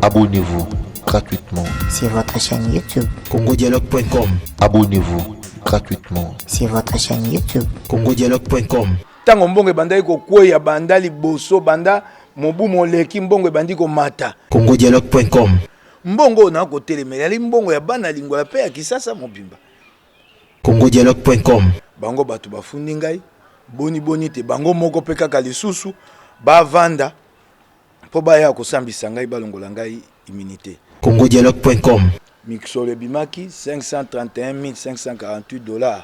Abonnez-vous gratuitement sur votre chaîne YouTube. congodialogue.com. Abonnez-vous gratuitement sur votre chaîne YouTube. congodialogue.com. Tango mbongo bandai ko kweya banda liboso banda mobu moleki mbongo bandi ko mata. congodialogue.com. Mbongo na ko telemela li mbongo ya bana lingwa pe ya kisasa mobimba. congodialogue.com. Bango batu bafundi ngai boni te bango moko pe kaka lisusu ba vanda po ba ya ko sambisa ngai balongola ngai immunité. congodialogue.com. Mixole bimaki $531 548.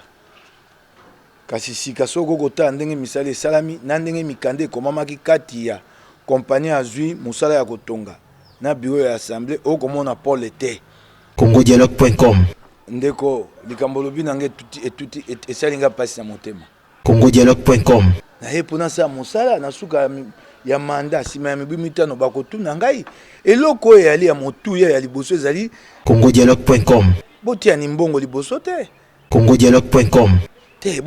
Kasi sika soko kota ndenge misale salami na ndenge mikande komamaki kati ya compagnie azui musala ya kotonga na bureau ya assemblée okomona Paul Ete. congodialogue.com. Ndeko likambo lobi nange etuti esalinga pasi na motema. congodialogue.com. Na ye pona sa musala na suka ya manda sima ya mibu mitano bakotuna ngai eloko yali ya motu ya liboso ezali congodialogue.com. botia ni mbongo liboso te. congodialogue.com. Te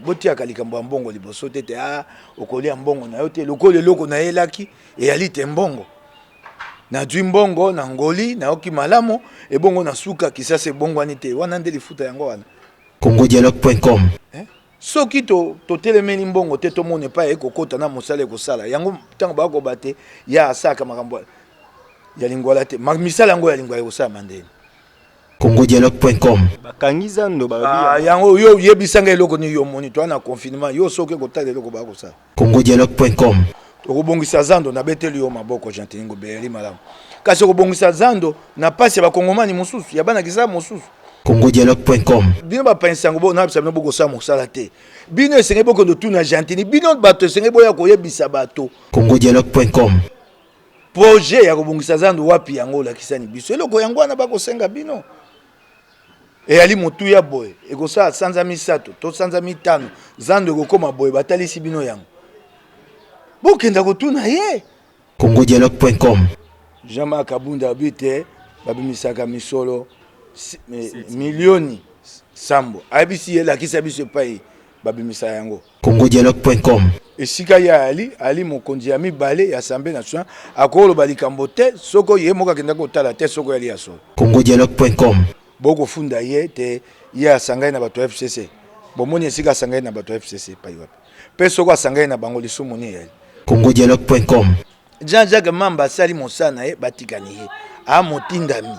botia kalikambo ya mbongo liboso te okolia mbongo na yo te lokole loko na elaki eyali te mbongo na dwi mbongo na ngoli na oki malamo ebongo na suka kisasa ebongo ani te wana nde lifuta yango wana. congodialogue.com. Soki to telemeni mbongo te to mone pa ekokota na mosala ekosala yango tango bako bate ya asaka makambo ya lingwala te misala yango ya lingwala ekosala mandeni. congodialogue.com. bakangiza ndo ba yango yo yebisanga eloko ni yo moni to na confinement yo soki ekotala eloko bakosala. congodialogue.com. okobongisa zando na beteli yo maboko jantingo beyeli malamu kasi okobongisa zando na pasi ya bakongomani mosusu ya bana kisa mosusu. congodialogue.com. bino bapangisango bo na bisa bino bokosala mosala te bino esenge bokondo tuna jantini bino bato esenge boya koyebisa bato. congodialogue.com. projet ya kobongisa zando wapi yango olakisani biso eloko yango wana bakosenga bino eyali motu ya boye ekosala sanza misato to sanza mitano zando ekokoma boye batalisi bino yango bokenda kotuna ye. congodialogue.com. Jean-Marc Kabunda abite babimisaka misolo milioni sambo abisi ye lakisa biso epai babimisa yango. congodialogue.com. esika ya ali mokonzi ya mibale ya Assemblée nationale akoloba likambo te soko ye moko akenda kotala te soko yali ya solo. congodialogue.com. bokofunda ye te ye asangai na bato FCC bomoni esika asangai na bato FCC pai wapi pe soko asangai na bango lisumu ni yali. congodialogue.com. Jean-Jacques Mamba asali mosana ye batikani ye amotindami.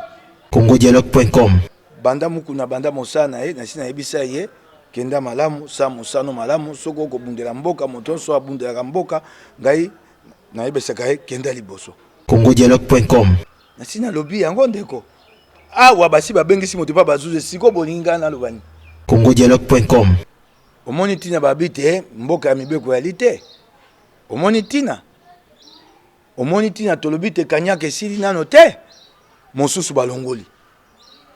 congodialogue.com. banda mukuna banda mosana ye nasina yebisa ye kenda malamu sa musano malamu soko kobundela mboka moto so abundela mboka ngai na yebesaka ye kenda liboso. congodialogue.com. nasina lobi yango ndeko awa basi babengisi moto pa bazuze siko bolinga na lobani. congodialogue.com. omoni tina babite mboka ya mibeko ya lite omoni tina tolobi te kanyaka esili nano te mosusu balongoli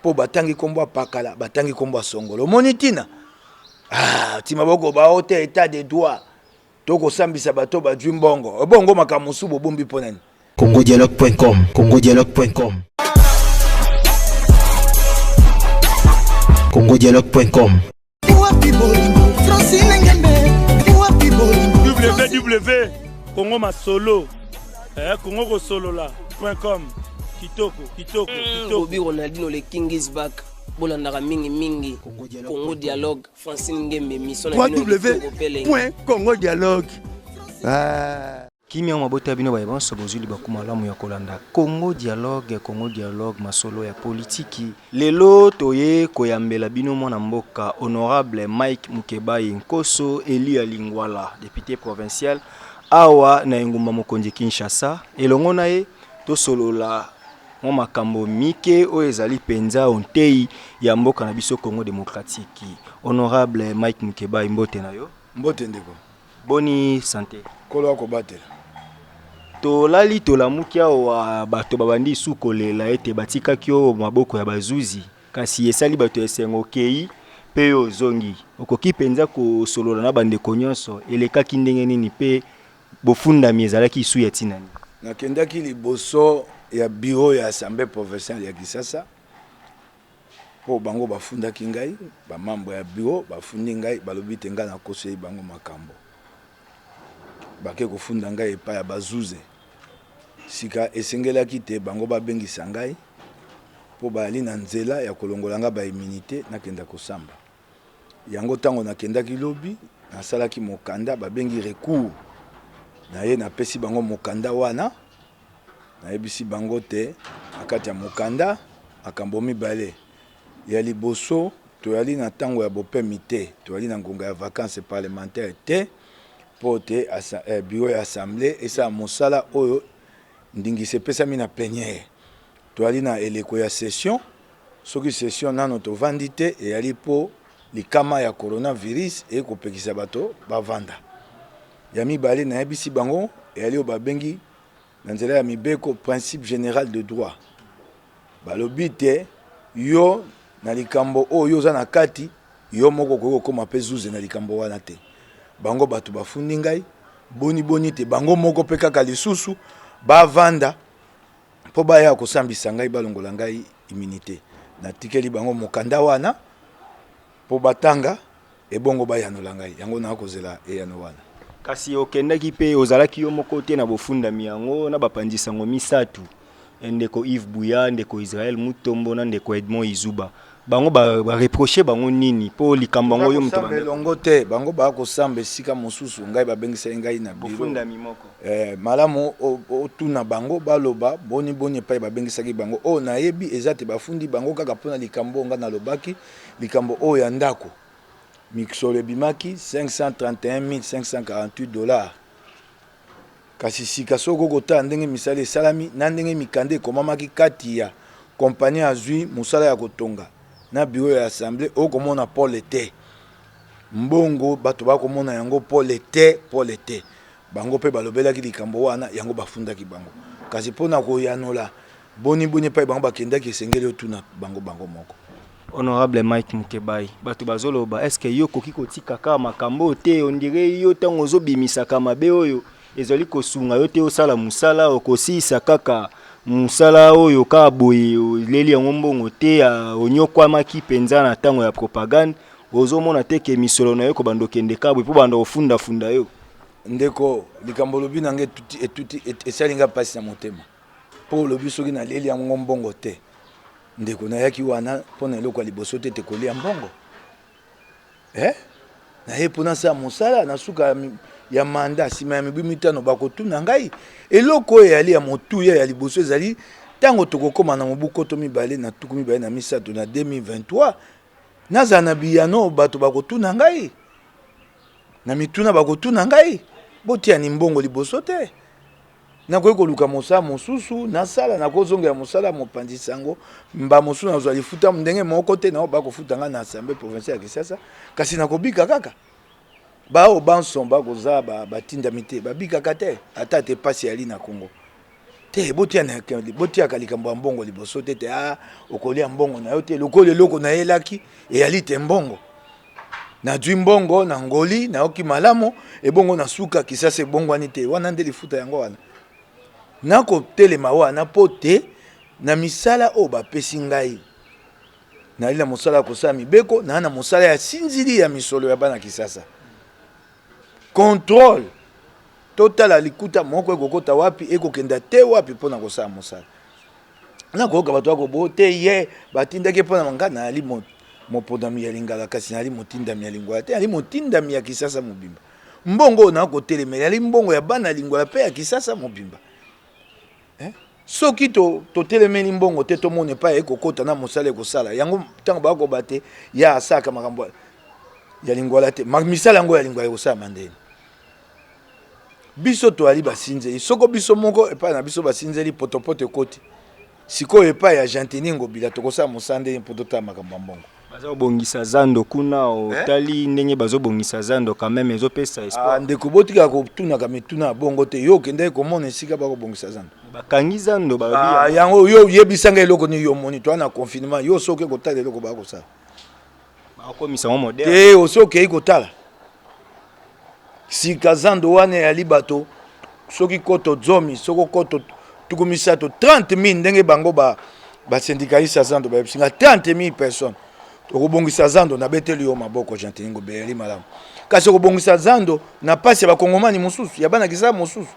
po batangi kombo apakala batangi kombo asongolo omoni tina tima boko bao te état de droit tokosambisa bato badwi mbongo obongo makambo mosusu bobombi mpo nani. congodialogue.com. congodialogue.com. congodialogue.com. www Congo Masolo Congo Kosolola.com. kitoko Bobby Ronaldinho le king is back bolandaka mingi Congo Dialogue Francine Ngembe mission www.congodialogue. kimia mabota bino ba bonso bozuli bakuma lamu ya kolanda Congo Dialogue masolo ya politiki lelo toye koyambela bino mwana mboka honorable Mike Mukebai Nkoso Eli Alingwala député provincial awa na engumba mokonzi Kinshasa elongo na ye to solola makambo mike o ezali penza ontei ya mboka na biso Congo démocratique. Honorable Mike Mukebai mbote na yo. Mbote ndeko. Boni santé. Kolo ko batela. To lali to la mukia wa bato babandi sukolela ete batika kyo maboko ya bazuzi kasi esali bato esengo kei pe ozongi okoki penza ko solola na bande konyonso eleka kindenge nini pe bofunda miezalaki isu ya tinani. Nakendaki liboso ya bureau ya Assemblée provinciale ya Kisasa po bango bafundaki ngai ba membre ya bureau bafundi ngai balobi te ngai na conseiller bango makambo bake kofunda ngai epa ya bazuze sika esengelaki te bango babengisa ngai po bali na nzela ya kolongola nga ba immunité nakenda kosamba yango tango nakendaki lobi nasalaki mokanda babengi recours naye napesi bango mokanda wana nayebisi bango te akati ya mokanda makambo mibale ya liboso toyali na tango ya bopemi te toyali na ngonga ya vacances parlementaires te po te bureau ya assemblée esa mosala oyo ndingisi epesami na plénière toyali na eleko ya session soki session nano tovandi te eyali po likama ya coronavirus ekopekisa bato bavanda ya mibale nayebisi bango eyali oyo babengi na nzela ya mibeko principe général de droit balobi te yo na likambo oyo oza na kati yo moko koki kokoma mpe zuze na likambo wana te bango bato bafundi ngai boni te bango moko mpe kaka lisusu bavanda mpo baya kosambisa ngai balongola ngai immunité natikeli bango mokanda wana mpo batanga ebongo bayanola ngai yango nakozela eyano wana kasi okendaki mpe ozalaki yo moko te na bofundami yango na bapanzisango misatu ndeko Yves Bouya ndeko Israël Mutombo na ndeko Edmond Izuba bango bareproche bango nini po likambo yango yo muto bango te bango bakosamba esika mosusu ngai babengisa ngai na bofundami moko malamu otuna bango baloba boni epai babengisaki bango oyo nayebi eza te bafundi bango kaka mpona likambo nga nalobaki likambo oyo ya ndako mixolo ebimaki 531 $548 kasi sika soko kotala ndenge misala esalami na ndenge mikanda ekomamaki kati ya kompani azwi mosala ya kotonga na bureau ya assemblée okomona pole te mbongo bato bakomona yango pole te bango mpe balobelaki likambo wana yango bafundaki bango kasi mpona koyanola boni epai bango bakendaki esengeli otuna bango moko. Honorable Mike Mukebai bato bazoloba est-ce que yo koki kotika kaka makambo te ondire yo ntango ozobimisaka mabe oyo ezali kosunga yo te osala musala okosisa kaka musala oyo ka boye leli yango mbongo te onyokwamaki penza na ntango ya propagande ozomona te ke misolo na yo ko bandokende kabwe po bando ofunda yo ndeko likambo lobi nange etuti esalinga pasi na motema po lobi soki na leli yango mbongo te ndeko nayaki wana mpona eloko ya liboso te tekolia mbongo naye mpona sa mosala na suka ya manda nsima ya mibu mitano bakotuna ngai eloko oyo eyali ya motuya ya liboso ezali ntango tokokoma na mobu koto mibale na tuku mibale na misato na 2023 nazala na biyano bato bakotuna ngai na mituna bakotuna ngai botiani mbongo liboso te nakoki koluka mosala mosusu nasala nakozongela mosala mopanzi sango mba mosusu nazwa lifuta ndenge moko te nao bakofuta ngai na assemblée provinciale ya Kisasa kasi nakobika kaka bao banson bakoza batindami te babikaka te ata te pasi yali na Congo te botiaka likambo ya mbongo liboso te te okolia mbongo na yo te lokolo eloko nayelaki eyali te mbongo nazwi mbongo na ngoli nayoki malamu ebongo na suka Kisasa ebongwani te wana nde lifuta yango wana nakotelema wana po te na misala oyo bapesi ngai nali na mosala ya kosala mibeko na mosala ya sinzili ya misolo ya bana Kisasa contrôle total likuta moko ekokota wapi ekokenda te wapi mpona kosala mosala nakoyoka bato bakobo te ye batindaki mpona manga nali mopodami ya Lingala kasi nali motindami ya Lingala te nali motindami ya Kisasa mobimba mbongo nakotelemela yali mbongo ya bana Lingala mpe ya Kisasa mobimba soki totelemeli mbongo te tomona epai ekokota na mosala ekosala yango ntango bakoba te ya asaka makambo ya Lingala te misala yango ya Lingala ekosala mandeni biso toali basinzeli soko biso moko epai na biso basinzeli potopoto ekoti sikoyo epai ya Gentini Ngobila tokosala mosande mpo totala makambo ya mbongo bazobongisa zando kuna otali ndenge bazobongisa zando quand même ezopesa espoir ndeko botika kotunaka mituna ya bongo te yo okendaki komona esika bakobongisa zando bakangi zando babi yango yo yebisanga eloko ni yo moni to na confinement yo soki kotala eloko bakosala bakomisa mo moderne te osoki kotala sika zando wana yali bato soki koto zomi soko koto tukumisato 30,000 ndenge bango basyndicaliste zando bayebisinga 30,000 personnes okobongisa zando na beteli yo maboko Gentini Ngobila malamu kasi okobongisa zando na pasi ya bakongomani mosusu ya bana Kisasa mosusu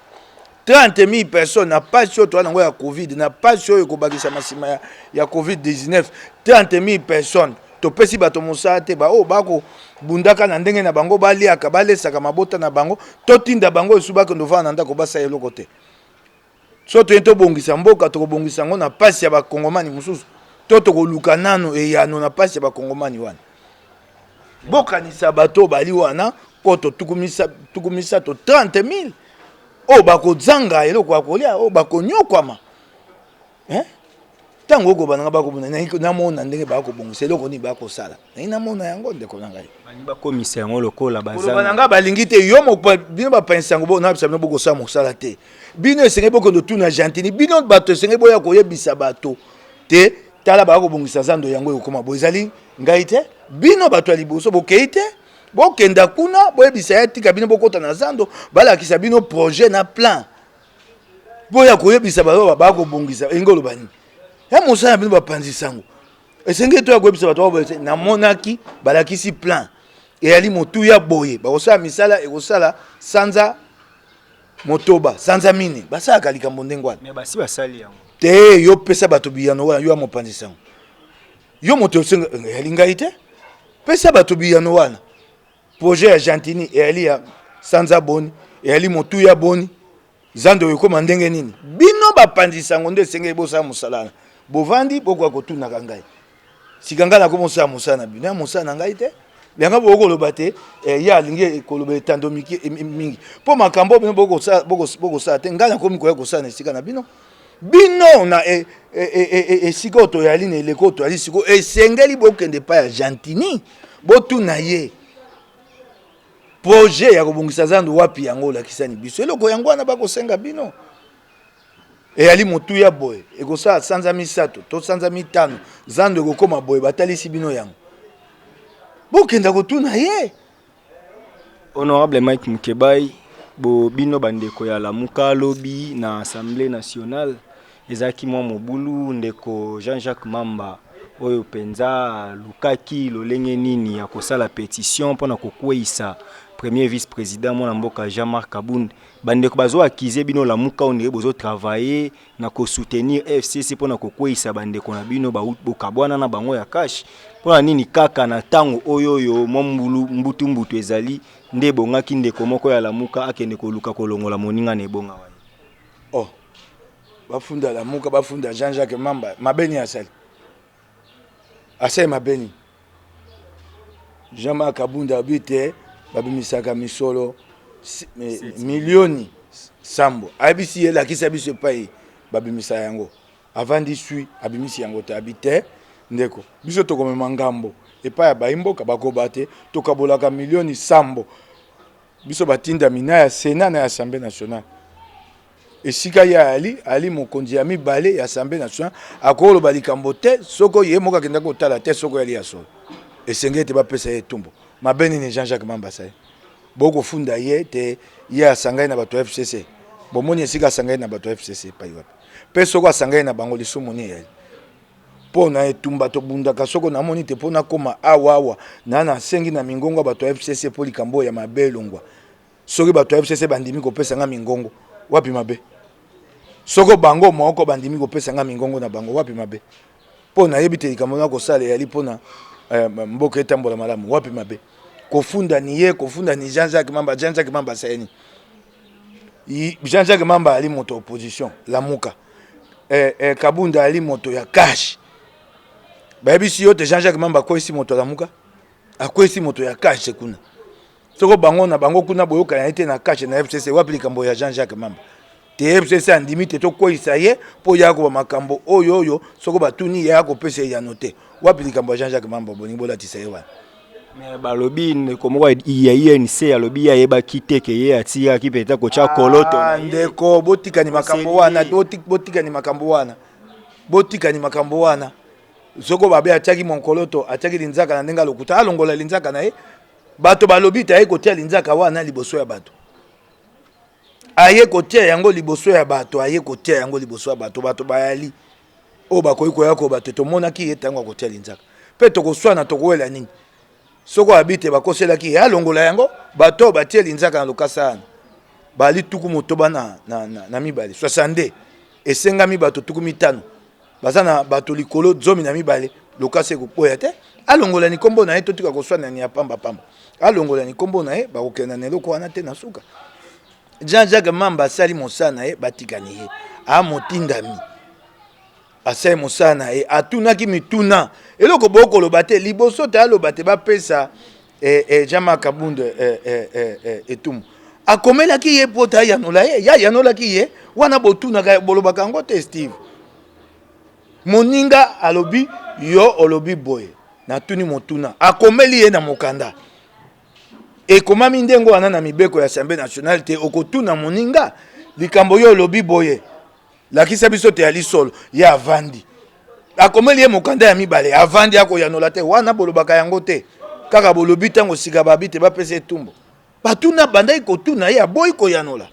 30 000 personnes na pasi oyo toa nango ya covid na pasi oyo ekobakisa masima ya covid-19 30 000 personnes topesi bato mosala te ba oyo bakobundaka na ndenge na bango baliaka balesaka mabota na bango totinda bango esu bakende ovanda na ndako basala eloko te so toye tobongisa mboka tokobongisa yango na pasi ya bakongomani mosusu to tokoluka nano eyano na pasi ya bakongomani wana bokanisa bato bali wana po totukumisa to 30 000 oyo bakozanga eloko ya kolia oyo bakonyokwama ntango okobana bakobona namona ndenge bakobongisa eloko nini bakosala namona yango ndeko na ngai bakomisa yango lokola bazana nga balingi te yo bino bapanisa yango bona bisa bino bokosala mosala te bino esengeli bokondo tuna gentini bino bato esengeli boya koyebisa bato te tala bakobongisa zando yango ekokoma boye ezali ngai te bino bato ya liboso bokei te bokenda kuna boyebisa ya tika bino bokota na zando balakisa bino projet na plan boya koyebisa bato bakobongisa engolo bani ya mosala bino bapanzisa yango esengeli to ya koyebisa bato baboye namonaki balakisi plan eyali motuya boye bakosala misala ekosala sanza motoba sanza mine basalaka likambo ndenge wana basi basali yango te yo pesa bato biyano wana yo ya mopanzisa yango yo moto eyali ngai te pesa bato biyano wana projet ya gentini eyali ya sanza boni eyali motuya boni zando ekoma ndenge nini bino bapanzisa yango nde esengeli bosala mosala wana bovandi bokoka kotunaka ngai sika ngai nako mosala mosala na bino ya mosala na ngai te yanga bokoloba te ye alingi koloba etando mingi mpo makambo bino bokosala te ngai nakomi koya kosala na esika na bino bino na esika oyo toyali na eleko oyo toyali sikoyo esengeli bokende pa ya gentini botuna ye projet ya kobongisa zando wapi yango olakisani biso eloko yango wana bakosenga bino eyali motuya boye ekosala sanza misato to sanza mitano zando ekokoma boye batalisi bino yango bokenda kotuna ye honorable Mike Mukebai bino bandeko ya Lamuka lobi na Assemblée nationale ezaki mwa mobulu ndeko Jean-Jacques Mamba oyo penza lukaki lolenge nini ya kosala pétition mpona kokweyisa premier vice-président mwana mboka Jean-Marc Kabund bandeko bazo akize bino Lamuka onire bozo travailler na ko soutenir FCC mpona kokweyisa bandeko na bino bokabwana na bango ya cash mpona nini kaka na tango oyo mwa mbutu ezali nde bongaki ndeko moko ya Lamuka akende koluka kolongola moninga na ebonga wana oh bafunda Lamuka bafunda Jean-Jacques Mamba mabeni asali mabeni Jean-Marc Kabund abite babimisaka misolo milioni sambo abisi ye lakisa biso epai babimisa yango avandi sui abimisi yango te abite ndeko biso tokomema ngambo epai ya baimboka bakoba te tokabolaka milioni sambo biso batinda mina ya Sénat na ya Assemblée nationale esika ya ali mokonzi ya mibale ya Assemblée nationale akoloba likambo te soko ye moka kenda kotala te soko yali ya solo esengeli te bapesa ye tumbo mabeni ni Jean-Jacques Mamba sai boko funda ye te ye asangai na bato FCC bomoni esika asangai na bato FCC pai wapi pe soko asangai na bango lisumu ni yali pona etumba to bundaka soko na moni te pona koma awa na sengi na mingongo bato FCC po likambo ya mabelongwa soki bato FCC bandimi kopesa nga mingongo wapi mabe soko bango moko bandimi kopesa nga mingongo na bango wapi mabe pona yebite likambo na kosala yali pona mboka etambola malamu wapi mabe kofunda ni ye kofunda ni Jean-Jacques Mamba saini Jean-Jacques Mamba ali moto opposition Lamuka Kabunda ali moto ya cash bayebisi yo te Jean-Jacques Mamba akwesi moto ya Lamuka akwesi moto ya cash kuna soko bango na bango kuna boyoka na ete na cash na FCC wapi likambo ya Jean-Jacques Mamba te FCC andimi te tokweyisa ye po ya ko makambo oyo soko batuni ya ko pesa ya note wapi likambo ya Jean-Jacques Mamba boningo bolatisa ye wana mais balobi ndeko iya INC alobi ayeba kiteke ye atia kipeta ko cha koloto ndeko botika ni makambo wana botika ni makambo wana soko babe atiaki monkoloto atiaki linzaka na ndenga lokuta alongola linzaka na ye bato balobi ta ye kotia linzaka wana liboso ya bato aye kotia yango liboso ya bato bato bayali o bakoyi koya ko bato tomonaki ye tango kotia linzaka pe tokoswana tokowela nini soko abite bakoselaki alongola yango bato batie linzaka na lokasa ana bali tuku motoba na mibale 62 esengami bato tuku mitano baza na bato likolo 12 lokase kokoya te alongola ni kombo na ye totika koswana ni ya pamba alongola ni kombo na ye bakokenda na eloko wana te na suka Jean-Jacques Mamba asali mosala na ye batikani ye amotindami asali mosala na ye atunaki mituna eloko bokoloba te liboso te aloba te bapesa Jean-Marc Kabunde etumu akomelaki ye po ta yanola ye ya yanolaki ye wana botunaka bolobaka yango te Steve moninga alobi yo olobi boye natuni motuna akomeli ye na mokanda ekomami ndengo wana na mibeko ya Assemblée nationale te okotuna moninga likambo yo olobi boye lakisa biso te ali solo ya avandi akomeli ye mokanda ya mibale avandi akoyanola te wana bolobaka yango te kaka bolobi tango sika babi te bapesa etumbo batuna bandai kotuna ye aboyi koyanola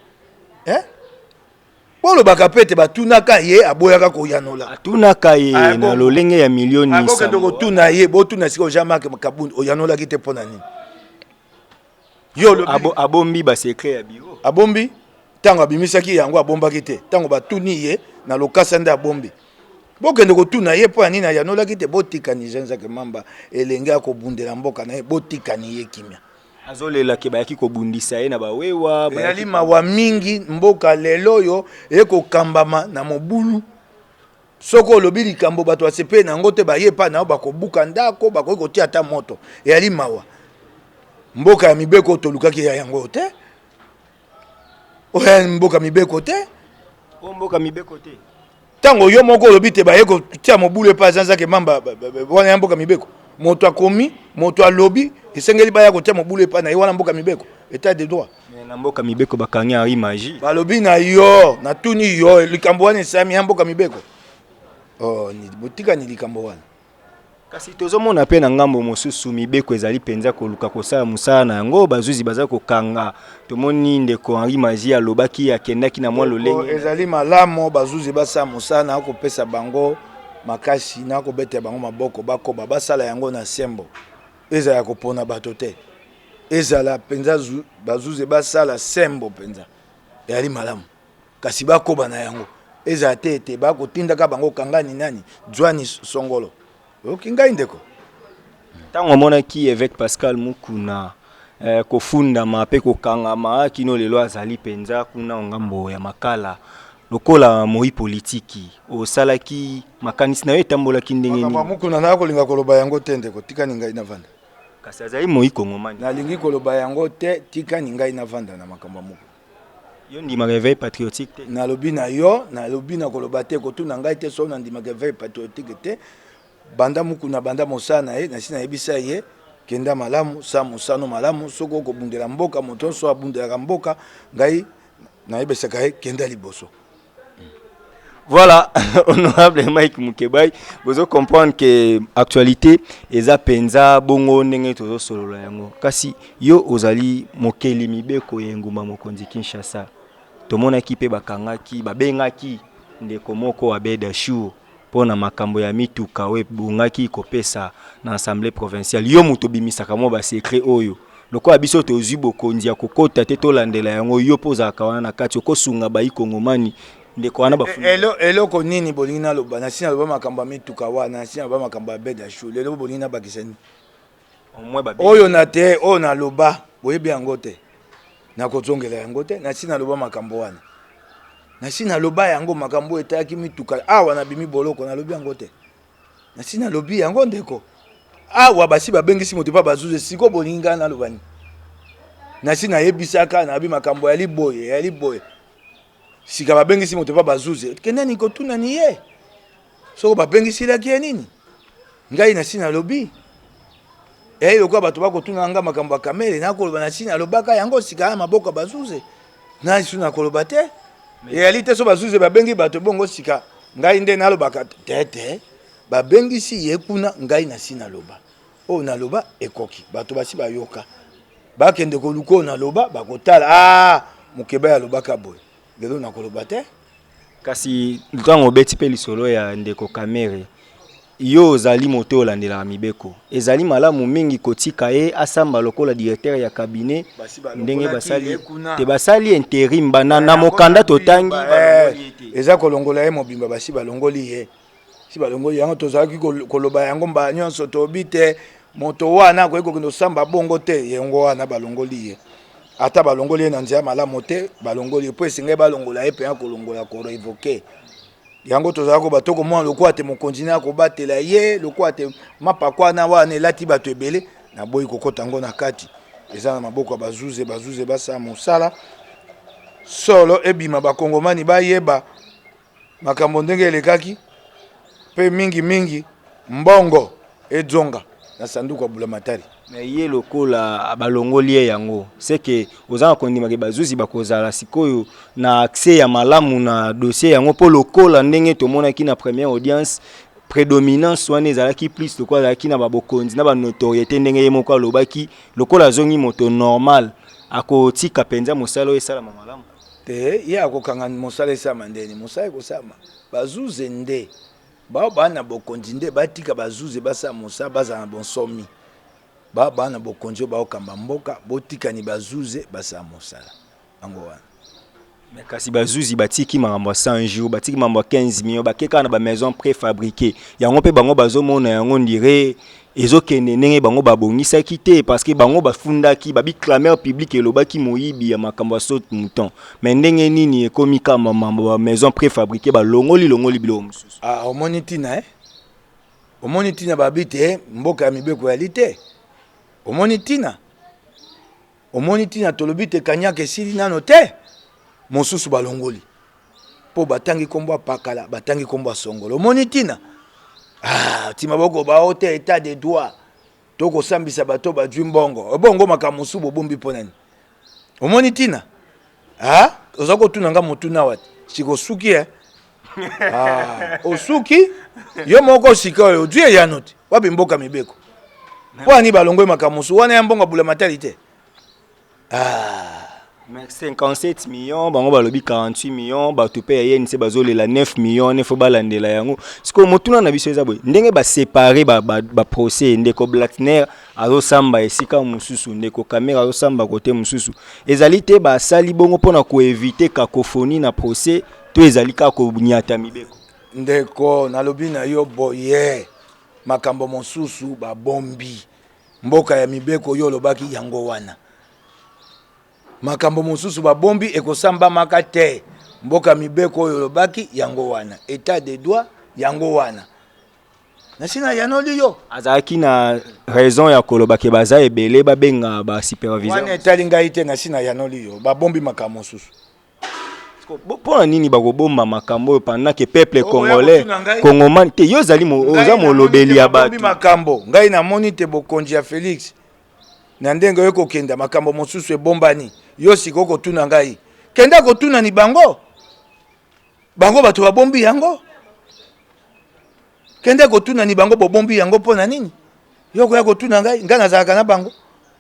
bolobaka pete batunaka ye aboyaka koyanola atunaka ye na lolenge ya milioni akokende kotuna ye botuna sika Jean-Marc Kabunde oyanolaki te mpo na nini yo abombi basekret ya biro abombi tango abimisaki yango abombaki te tango batuni ye na lokasa nde abombi bokende kotuna ye mpo ya nini ayanolaki te botikani Jean-Jacques Mamba elenge akobundela mboka na ye botikani ye kimia azolela ke bayaki kobundisa ye na bawewa bayali mawa mingi mboka lelo oyo ekokambama na mobulu soko olobi likambo bato asepe nango te baye pa nao bakobuka ndako bakoki kotia ata moto eyali mawa mboka ya mibeko tolukaki ya yango te oya mboka mibeko te mboka mibeko te tango yo moko olobi te baye kotia mobulu epa Jean-Jacques Mamba wana ya mboka mibeko moto akomi moto alobi esengeli baya kotia mobulu epa na ye wana mboka mibeko état de droit na mboka mibeko bakangi Henri Magie balobi na yo na tuni yo likambo wana esami ya mboka mibeko ni botika ni likambo wana kasi tozomona pe na ngambo mosusu mibeko ezali penza koluka kosala musala na yango bazuzi baza kokanga tomoni ndeko Henri Magie alobaki akendaki na mwa lolenge ezali malamo bazuzi basala musala na kopesa bango makasi na kobeta bango maboko bakoba basala yango na sembo ezala ya kopona bato te ezala penza bazuzi basala sembo penza ezali malamu kasi bakoba na yango ezala te ete bakotindaka bango kangani nani Joani Songolo okingai ndeko ntango amonaki évêque Pascal Mukuna kofundama mpe kokangama kino lelo azali penza kuna ngambo ya makala lokola moi politiki osalaki makanisi na yo etambolaki ndenge nini Mukuna na kolinga koloba yango te ndeko tikani ngai na vanda kasi azali moi kongomani nalingi koloba yango te tikani ngai na vanda na makambo muku yo ndima réveil patriotique te nalobi na yo nalobi na koloba te kotuna ngai te so na ndima réveil patriotique te banda Mukuna banda mosala na ye nasi nayebisa ye kenda malamu sa mosano malamu soko okobundela mboka moto so abundelaka mboka ngai nayebisaka ye kenda liboso. Voilà, honorable Mike Mukebai, vous comprendre que actualité eza penza bongo ndenge tozo solola yango. Kasi yo ozali mokeli mibeko yenguma mokonzi Kinshasa. Tomona ki pe bakangaki, babengaki ndeko moko abeda shu pona makambo ya mituka we bungaki kopesa na assemblée provinciale. Yo muto bimisaka mo ba secret oyo. Loko abiso tozwi bokonzi ya kokota te tolandela yango yo poza kawana na kati okosunga bayi kongomani. Eloko nini bolina loba na sina loba makamba mituka wana na sina loba makamba beda shu lelo bolina bakisani oyo na te oyo na loba boyebi yango te na kozongela yango te na sina loba makambo wana na sina loba yango makambo etaki mituka awa na bimi boloko na lobi yango te na sina lobi yango ndeko awa basi babengisi moto pa bazuze siko bolinga na lobani na sina yebisaka na bi makambo ya liboye sika babengisi moto pa bazuze kenani kotuna ni ye soko babengisi la kia nini ngai na sina lobi lokwa bato bakotuna nga makambo ya kamere na koloba na sina lobaka yango sika maboko bazuze na suna koloba te réalité so bazuze babengi bato bongo sika ngai nde na lobaka tete babengisi ye kuna ngai na sina loba o na loba ekoki bato basi bayoka bakende koluko na loba bakotala Mukeba ya lobaka boy lelo na koloba te kasi ntango beti pe lisolo ya ndeko kamere yo zali moto olandela mibeko ezali malamu mingi kotika ye asamba lokola directeur ya cabinet ndenge basali te basali intérim bana na mokanda totangi balongoli eza kolongola ye mobimba basi balongoli ye si balongoli yango tozalaki koloba yango mba nyonso tobi te moto wana akoki kokende osamba bongo te yango wana balongoli ye ata balongoli ye na nzela malamu te balongoli ye po esengai balongola ye mpenza kolongola koroevoke yango tozalaki batoko mwana lokola te mokonzi na kobatela ye lokola te mapakwana wana elati bato ebele na boyi kokota ngo na kati eza na maboko ya bazuze basala mosala solo ebima bakongomani bayeba makambo ndenge elekaki pe mingi mbongo edzonga na sanduku ya bulamatari mais ye lokola balongoli ye yango c'est que ozana kondima ke bazuzi bakozala sikoyo na accès ya malamu na dossier yango po lokola ndenge tomonaki na première audience prédominance wana ezalaki plus lokola azalaki na babokonzi na banotoriété ndenge ye moko alobaki lokola azongi moto normal akotika mpenza mosala oyo esalama malamu te ye akokanga mosala esalama ndeni mosala ekosama bazuze nde bao bana bokonzi nde batika bazuze basala mosala bazala na bonsomi bao bana bokonzi oyo baokamba mboka botikani bazuze basala mosala yango wana mais kasi bazuzi batiki makambo ya 100 jours batiki makambo ya 15 millions bakeka na bamaison préfabriquée yango mpe bango bazomona yango ndire ezokende ndenge bango babongisaki te parce que bango bafundaki babiclameur public elobaki moyibi ya makambo ya saute mouton mais ndenge nini ekomi kama mambo ya maison préfabriquée balongoli bilo mosusu omoni ntina omoni ntina babi te mboka ya mibeko yali te omoni ntina tolobi te kanyaka esili nano te mosusu balongoli po batangi kombo pakala batangi kombo songolo omoni ntina tima boko bao te état de droit toko sambisa bato badwi mbongo bongo makambo mosusu bobombi mpo nani omoni ntina oza kotuna nga motuna wati sikosuki osuki yo moko osika oyo odwi eyano te wapi mboka mibeko po ani balongoli makambo mosusu wana ya mbongo bulamatari te 57 millions bango balobi 48 millions bato pe ya yense bazolela 9 millions nefo balandela yango siko motuna na biso eza boye ndenge baséparé baprocès ndeko Blatner azosamba esika mosusu ndeko Kamera azosamba kote mosusu ezali te basali bongo mpona koevite kakofoni na procès to ezali kaka konyata mibeko ndeko nalobi na yo boye makambo mosusu babombi mboka ya mibeko yo lobaki yango wana makambo mosusu babombi ekosamba maka te mboka mibeko oyo lobaki yango wana état de droit yango wana nasina yanoli yo azalaki na raison ya kolobaki baza ebele babenga ba superviseur wana etali ngai te nasina yanoli yo babombi makambo mosusu pona nini bakobomba makambo oyo pendant que peuple congolais congomani te yo ozali oza molobeli ya bato makambo ngai namoni te bokonzi ya Félix na ndenge oyo kokenda makambo mosusu ebombani yo siko kotuna ngai kenda kotuna ni bango bato babombi yango kenda kotuna ni bango bobombi yango pona nini yo koya kotuna ngai nazalaka na bango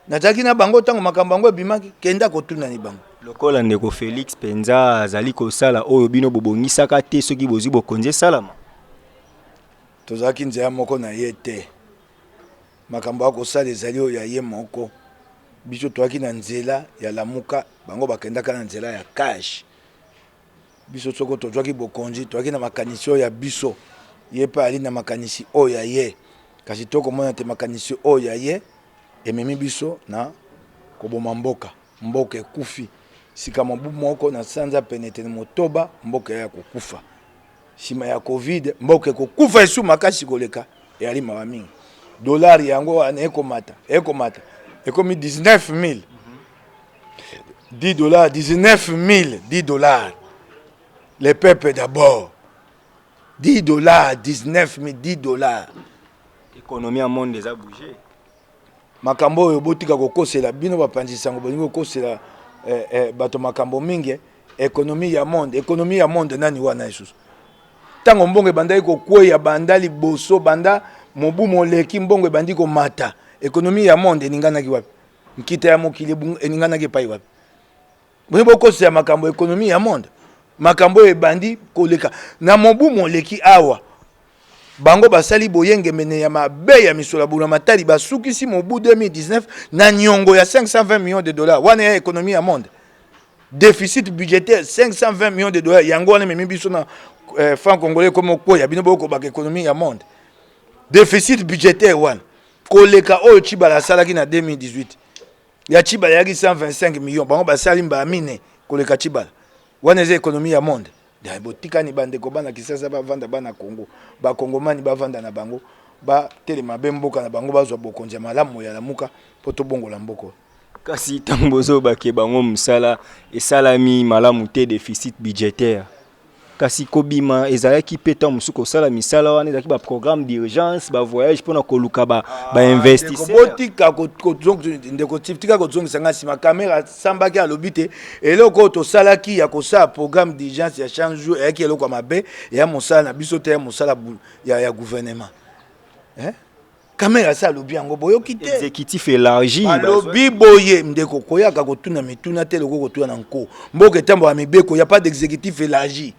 nazalaki na bango ntango makambo yango ebimaki kenda kotuna ni bango lokola ndeko Félix penza azali kosala oyo bino bobongisaka te soki bozwi bokonzi esalama tozalaki nzela moko na ye te makambo akosala ezali oyo ya ye moko biso toaki na nzela ya lamuka bango bakendaka na nzela ya cash biso soko tozwaki bokonzi toaki na makanisi oyo ya biso ye pe ali na makanisi oyo ya ye kasi tokomona te makanisi oyo ya ye ememi biso na koboma mboka ekufi sika mobu moko na sanza penetene motoba mboka ya kokufa sima ya covid mboka ekokufa esu makasi koleka eyali mawa mingi dollar yango wana ekomata ekomi 19 000 $10 19 000 $10 les peuples d'abord $10 19 000 $10 économie ya monde eza bouger makambo oyo botika kokosela bino bapanzisango bolingo kokosela bato makambo mingi économie ya monde nani wana isusu tango mbongo ebandaki kokweya banda liboso banda mobu moleki mbongo ebandi komata économie ya monde eninganaki wapi nkita ya mokili eninganaki epai wapi boye bokosela makambo économie ya monde makambo oyo ebandi koleka na mobu moleki awa bango basali boyenge mene ya mabe ya misolo buna matali basukisi mobu 2019 na nyongo ya 520 millions de dollars wana ya économie ya monde déficit budgétaire 520 millions de dollars yango wana memi biso na franc congolais comme ko ya bino boko ba économie ya monde déficit budgétaire wana koleka oyo Tshibala salaki na 2018 ya Tshibala yaki 125 millions bango basali mba mine koleka Tshibala wana eza économie ya monde da botikani bandeko bana kisasa bavanda bana Congo ba Kongomani bavanda na bango ba telema bemboka na bango bazwa bokonja malamu ya lamuka poto bongola mboko kasi tambozo bake bango musala esalami malamu te déficit budgétaire kasi kobima ezalaki peta musuko sala misala wana ezalaki ba programme d'urgence ba voyage pona koluka ba investisseur botika ko ndeko tiftika ko zongi sanga sima caméra sambaki alobite eloko to salaki ya ko sa programme d'urgence ya change jour et eloko mabe ya mosala na biso te ya mosala ya gouvernement caméra ça lobi yango boyoki te exécutif élargi lobi boye ndeko koyaka ko tuna mituna te loko ko tuna nko mboke tambo ya mibeko ya pas d'exécutif élargi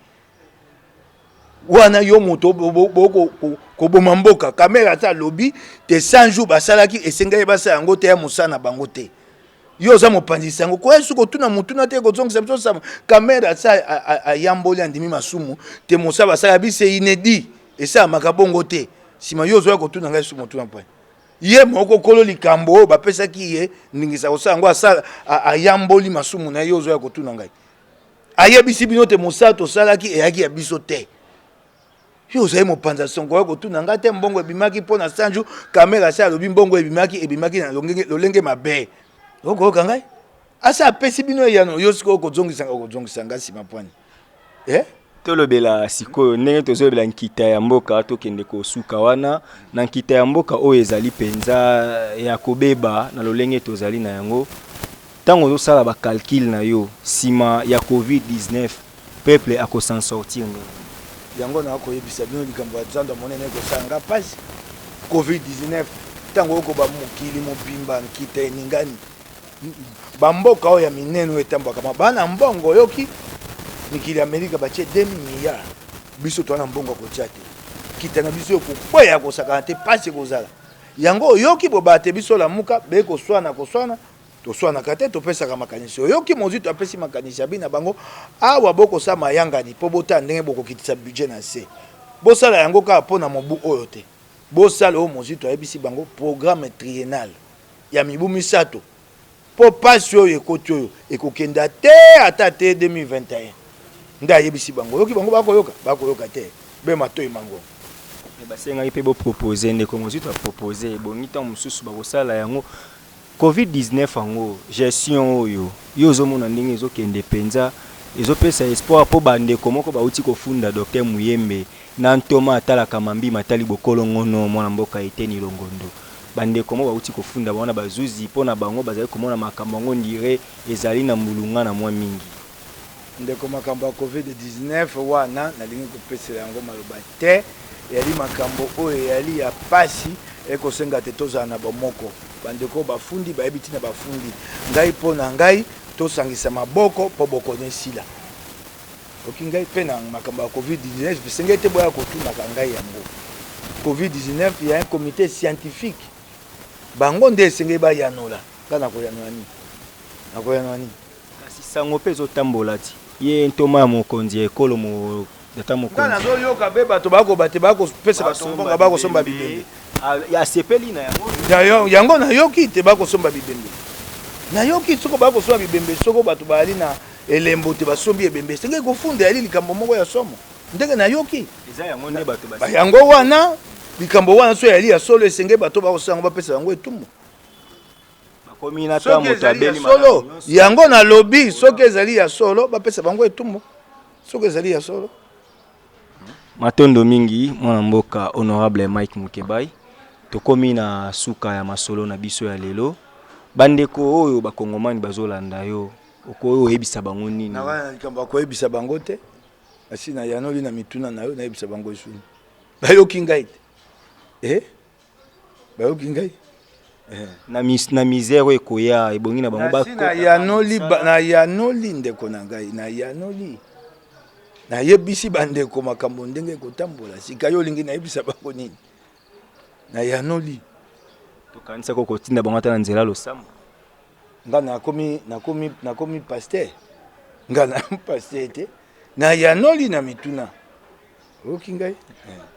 wana yo moto boko ko boma mboka caméra ça lobi te 100 jours basalaki esengai basa yango te ya musana bango te yo za mopanzi sango ko esu ko tuna mutuna te ko zongisa biso sama caméra ça ayamboli andimi masumu te mosa basala bi c'est inédit et ça makabongo te sima yo zo ko tuna ngai su mutuna point ye moko kolo likambo ba pesa ki ye ningisa ko sango asa ayamboli masumu na yo zo ko tuna ngai ayebisi bino te mosato salaki eyaki ya biso te yo zai mopanza songo ko tuna ngate mbongo ebimaki pona sanju kamera sa lobi mbongo ebimaki na lolenge mabe oko kangai asa pesi bino yano yo siko ko zongisa ngasi mapwani tolobela sikoyo ndenge tozobela nkita ya mboka tokende kosuka wana na nkita ya mboka oyo ezali penza ya kobeba na lolenge tozali na yango tango tosala ba calcul na yo sima ya COVID-19 peuple ako s'en sortir yango na koyebisa bino likambo ya zando monene ko sanga pasi COVID-19 tango ko ba mukili mobimba nkita eningani bamboka oyo ya mineno etambaka mabana mbongo yoki mikili Amerika bache 2 milliards biso twana mbongo ko tchate kita na biso ko kwaya ko saka te pasi ko zala yango yoki bobate biso la muka be ko swana to swana kate to pesa ka makanisi yoki mozito apesi makanisi abina bango awa boko sa mayanga ni po bota ndenge boko kitisa budget na se bosala yango ka pona mobu oyo te bosala o mozito ayebisi bango programme triennal ya mibu misato po pasi oyo ekoti oyo ekokenda te ata te 2021 nda yebisi bango yoki bango bakoyoka te be matoyi mango basenga ipe bo proposer ndeko mozito a proposer bongita mususu bakosala yango COVID-19 ango gestion oyo yozo mona ndenge ezokende penza ezopesa espoir po bandeko moko bauti kofunda Dr Muyembe na ntoma atalaka mambi matali bokolo ngono mwana mboka eteni longondo bandeko moko bauti kofunda bana bazuzi pona bango bazali komona makambo ngo ndire ezali na mbulunga na mwa mingi ndeko makambo ya COVID-19 wana nalingi kopesa yango maloba te yali makambo oyo yali ya pasi ekosenga te tozala na bomoko bandeko bafundi bayebiti na bafundi ngai pona ngai tosangisa maboko po bokone sila oki ngai pe na makambo ya COVID-19 bisenge te boya kotunaka ngai yango COVID-19 il y a un comité scientifique bango nde esenge bayanola kana koyanola nini kasi sango pe zotambola ti ye ntoma ya mokonzi ekolo mo data mokonzi kana zo yoka be bato bako pesa bato mbonga bako somba bibembe ya sepeli na yango yango na yoki te bako somba bibembe na yoki soko bako somba bibembe soko bato bali na elembo te basombi ebembe senge kofunda yali likambo moko ya somo ndenge na yoki eza yango nde bato basi yango wana likambo wana so yali ya solo esenge bato bako sango bapesa yango etumo bakomi na ta moto abeli solo yango na lobby soki ezali ya solo bapesa bango etumo soki ezali ya solo matondo mingi mwana mboka honorable Mike Mukebai tokomi na suka ya masolo na biso ya lelo bandeko oyo bakongomani bazolanda yo okoyo oyebisa bango nini na wana likambo koyebisa bango te asi na yanoli na mituna na yo nayebisa bango esuni bayoki ngai te bayoki ngai na misère ekoya ebongi na bango na yanoli ndeko na ngai na yanoli nayebisi bandeko makambo ndenge kotambola sika yo olingi nayebisa bango nini nayanoli tokanisa ko kotinda bango ata na nzela losambo nga nakomi pasteur nga na pasteur te nayanoli na mituna oki ngai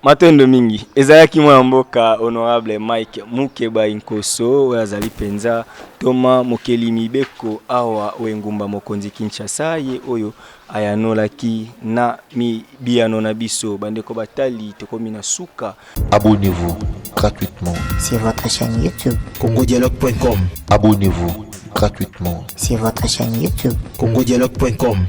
matondo mingi ezalaki mwana mboka honorable Mike Mukeba Nkoso oyo azali penza Toma Mokeli Mibeko awa wengumba mokonzi Kinshasa ye oyo ayanolaki na biyano na biso bandeko batali tokomi na suka. Abonnez-vous gratuitement. Sur votre chaîne YouTube. congodialogue.com. Abonnez-vous gratuitement. Sur votre chaîne YouTube. congodialogue.com.